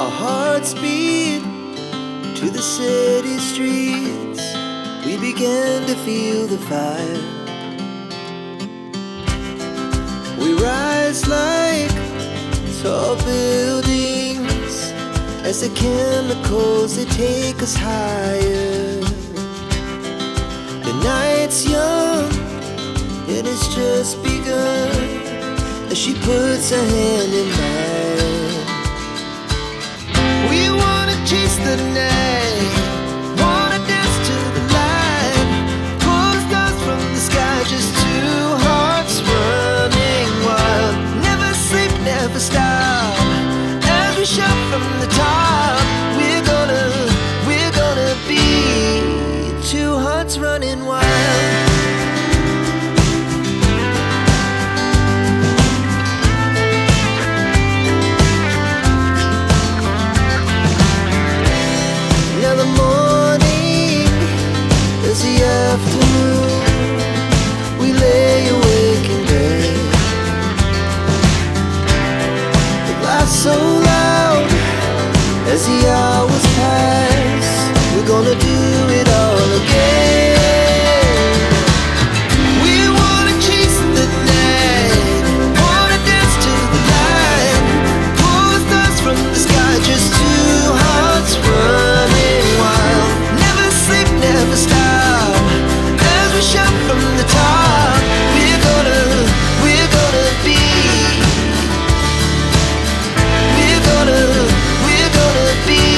Our hearts beat to the city streets. We began to feel the fire. We rise like tall buildings as the chemicals, they take us higher. The night's young and it's just begun as she puts her hand in mine. We wanna chase the night, wanna dance to the light, pull the stars from the sky, just two hearts running wild. Never sleep, never stop, as we shout from the top. We're gonna be two hearts running wild. Now the morning is the afternoon. We lay awake in bed. The laughs so loud as the hours pass. We're gonna do it all again. We wanna chase the night, wanna dance to the light, pull the stars from the sky, just two hearts running wild. Never sleep, never stop, as we shout from the top. We're gonna be, we're gonna be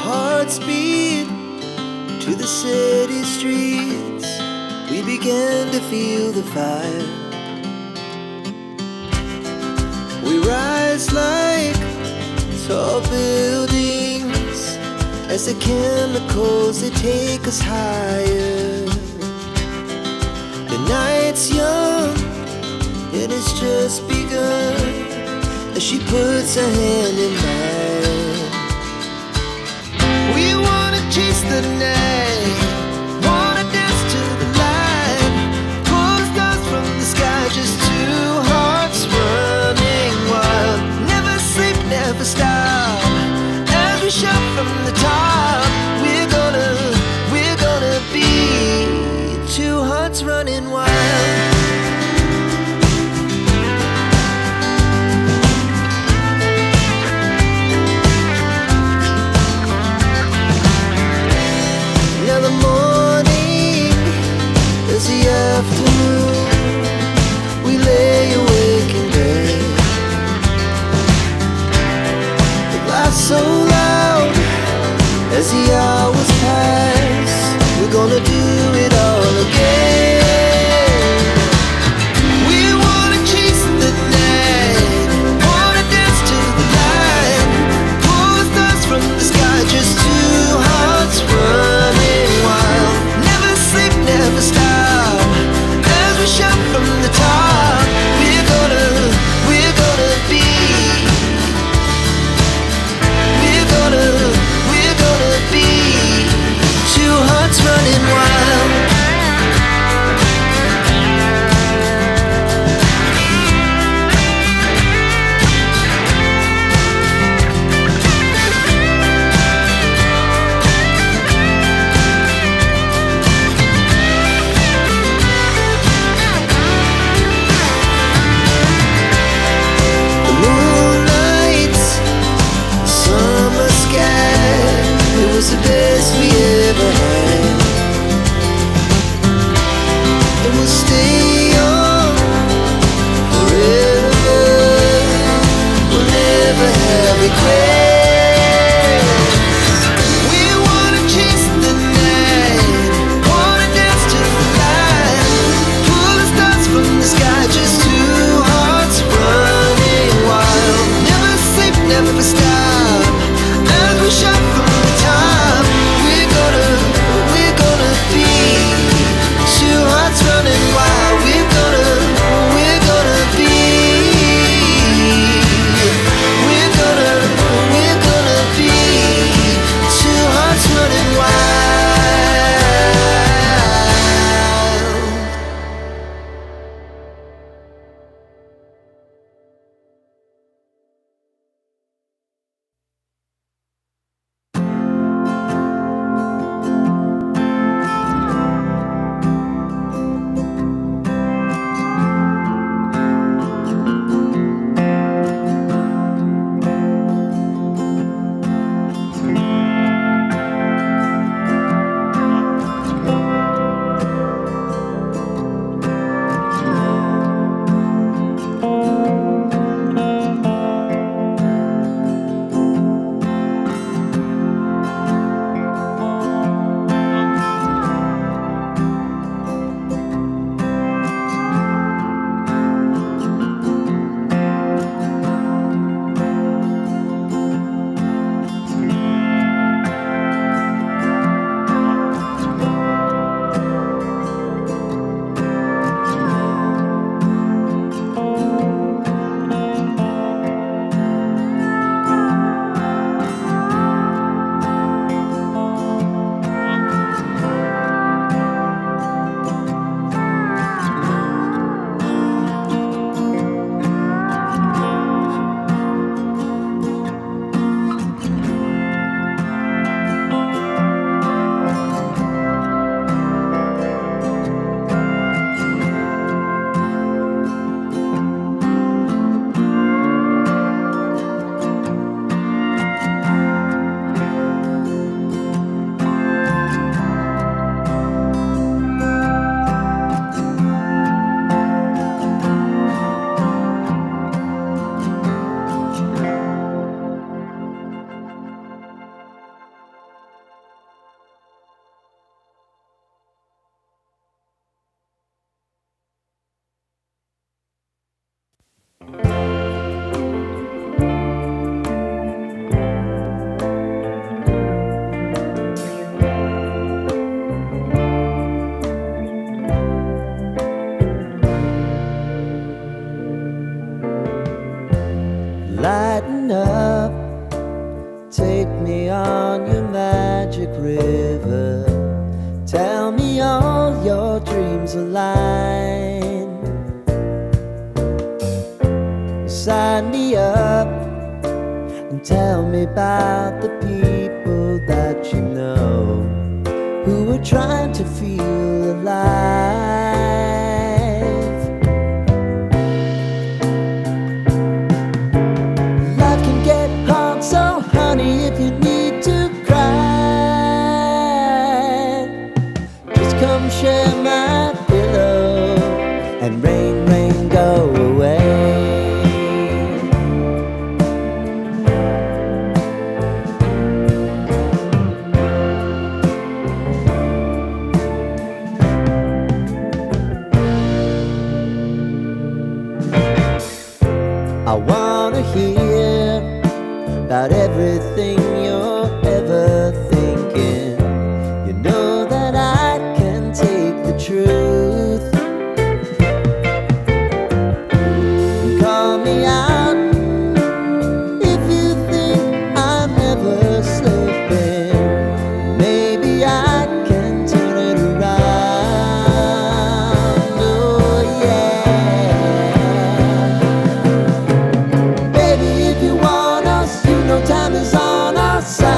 hearts beat to the city streets. We began to feel the fire. We rise like tall buildings as the chemicals, they take us higher. The night's young and it's just begun as she puts her hand in mine. We wanna chase the night, wanna dance to the light, pull the stars from the sky, just two hearts running wild. Never sleep, never stop, as we shout from the top. We're gonna be two hearts running wild. Now the morning is the afternoon. We lay awake in bed. The laughs so loud as the hours pass. We're gonna do it all again. lighten up. Take me on your magic river. Tell me all your dreams align. Sign me up and tell me about the people that you know who are trying to feel alive. Life can get hard, so honey, if you need to cry, just come share my pillow and rain, rain, go away. I wanna hear about everything you're ever thinking. You know that I can take the truth. Call me out if you think I'm never slipping. Maybe I can turn it around. Oh yeah. Baby, if you want us, you know time is on our side.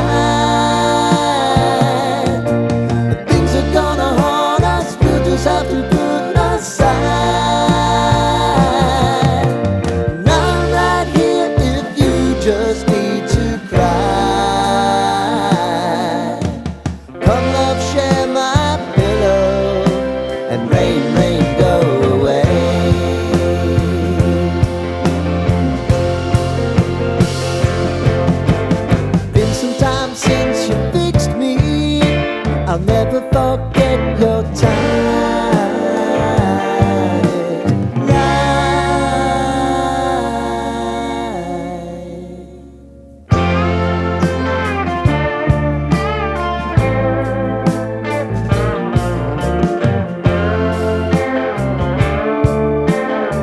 Things are gonna haunt us, we'll just have to put aside. And I'm right here if you just need to cry. Come love, share my pillow and rain, rain, go away. Been some time since you fixed me. I'll never forget your time.